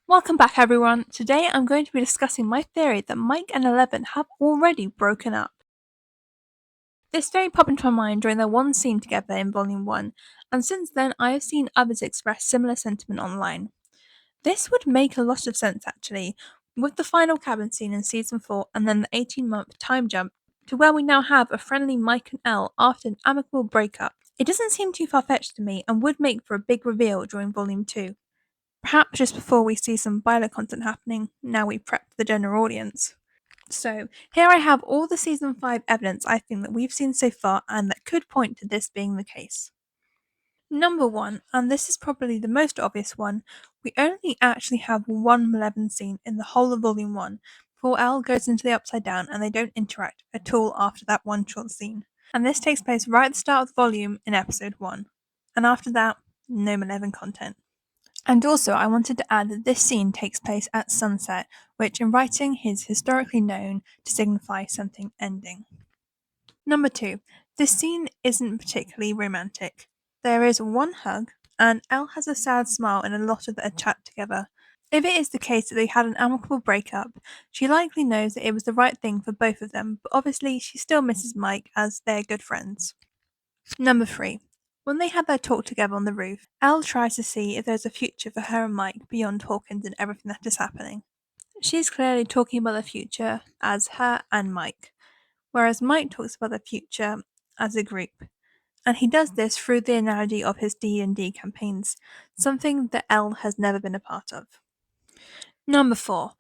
Welcome back, everyone. Today I'm going to be discussing my theory that Mike and Eleven have already broken up. This theory popped into my mind during their one scene together in Volume 1, and since then I have seen others express similar sentiment online. This would make a lot of sense actually, with the final cabin scene in Season 4 and then the 18-month time jump to where we now have a friendly Mike and Elle after an amicable breakup. It doesn't seem too far-fetched to me and would make for a big reveal during Volume 2. Perhaps just before we see some Byler content happening, now we prep the general audience. So, here I have all the Season 5 evidence I think that we've seen so far and that could point to this being the case. Number 1, and this is probably the most obvious one, we only actually have one Mileven scene in the whole of Volume 1 before Elle goes into the Upside Down and they don't interact at all after that one short scene. And this takes place right at the start of the volume in Episode 1. And after that, no Mileven content. And also, I wanted to add that this scene takes place at sunset, which in writing is historically known to signify something ending. Number 2. This scene isn't particularly romantic. There is one hug, and Elle has a sad smile in a lot of their chat together. If it is the case that they had an amicable breakup, she likely knows that it was the right thing for both of them, but obviously she still misses Mike as they're good friends. Number 3. When they had their talk together on the roof, Elle tries to see if there's a future for her and Mike beyond Hawkins and everything that is happening. She's clearly talking about the future as her and Mike, whereas Mike talks about the future as a group. And he does this through the analogy of his D&D campaigns, something that Elle has never been a part of. Number 4.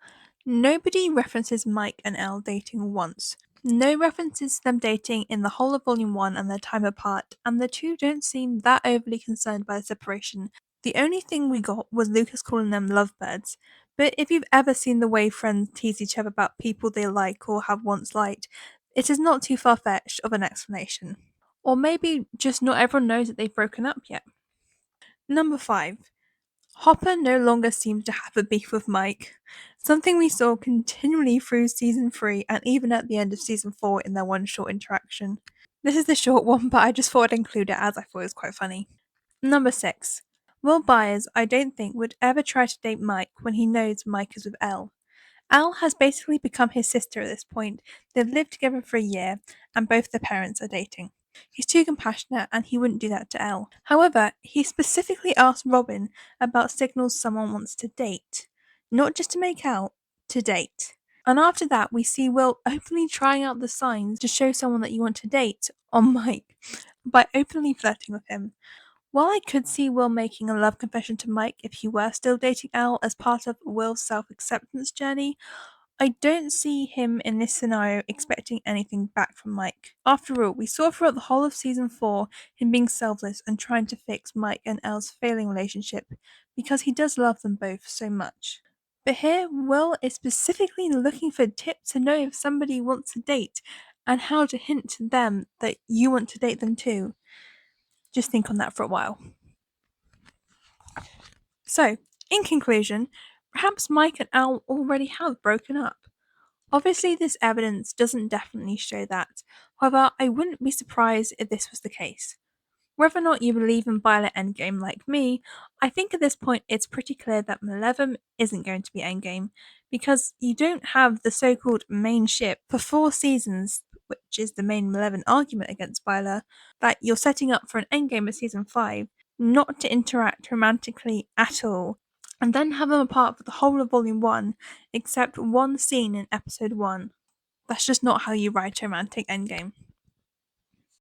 Nobody references Mike and Elle dating once. No references to them dating in the whole of Volume 1 and their time apart, and the two don't seem that overly concerned by the separation. The only thing we got was Lucas calling them lovebirds, but if you've ever seen the way friends tease each other about people they like or have once liked, it is not too far-fetched of an explanation. Or maybe just not everyone knows that they've broken up yet. Number 5. Hopper no longer seems to have a beef with Mike, something we saw continually through Season 3 and even at the end of Season 4 in their one short interaction. This is the short one, but I just thought I'd include it as I thought it was quite funny. Number 6. Will Byers, I don't think, would ever try to date Mike when he knows Mike is with Elle. Elle has basically become his sister at this point. They've lived together for a year, and both their parents are dating. He's too compassionate and he wouldn't do that to Elle. However, he specifically asked Robin about signals someone wants to date. Not just to make out, to date. And after that, we see Will openly trying out the signs to show someone that you want to date on Mike by openly flirting with him. While I could see Will making a love confession to Mike if he were still dating Elle as part of Will's self acceptance journey, I don't see him in this scenario expecting anything back from Mike. After all, we saw throughout the whole of Season 4 him being selfless and trying to fix Mike and Elle's failing relationship because he does love them both so much. But here, Will is specifically looking for tips to know if somebody wants to date and how to hint to them that you want to date them too. Just think on that for a while. So, in conclusion, perhaps Mike and Elle already have broken up. Obviously, this evidence doesn't definitely show that, however, I wouldn't be surprised if this was the case. Whether or not you believe in Byler Endgame like me, I think at this point it's pretty clear that Mileven isn't going to be Endgame, because you don't have the so-called main ship for 4 seasons, which is the main Mileven argument against Byler, that you're setting up for an Endgame of Season 5, not to interact romantically at all, and then have them apart for the whole of Volume 1, except one scene in Episode 1. That's just not how you write a romantic endgame.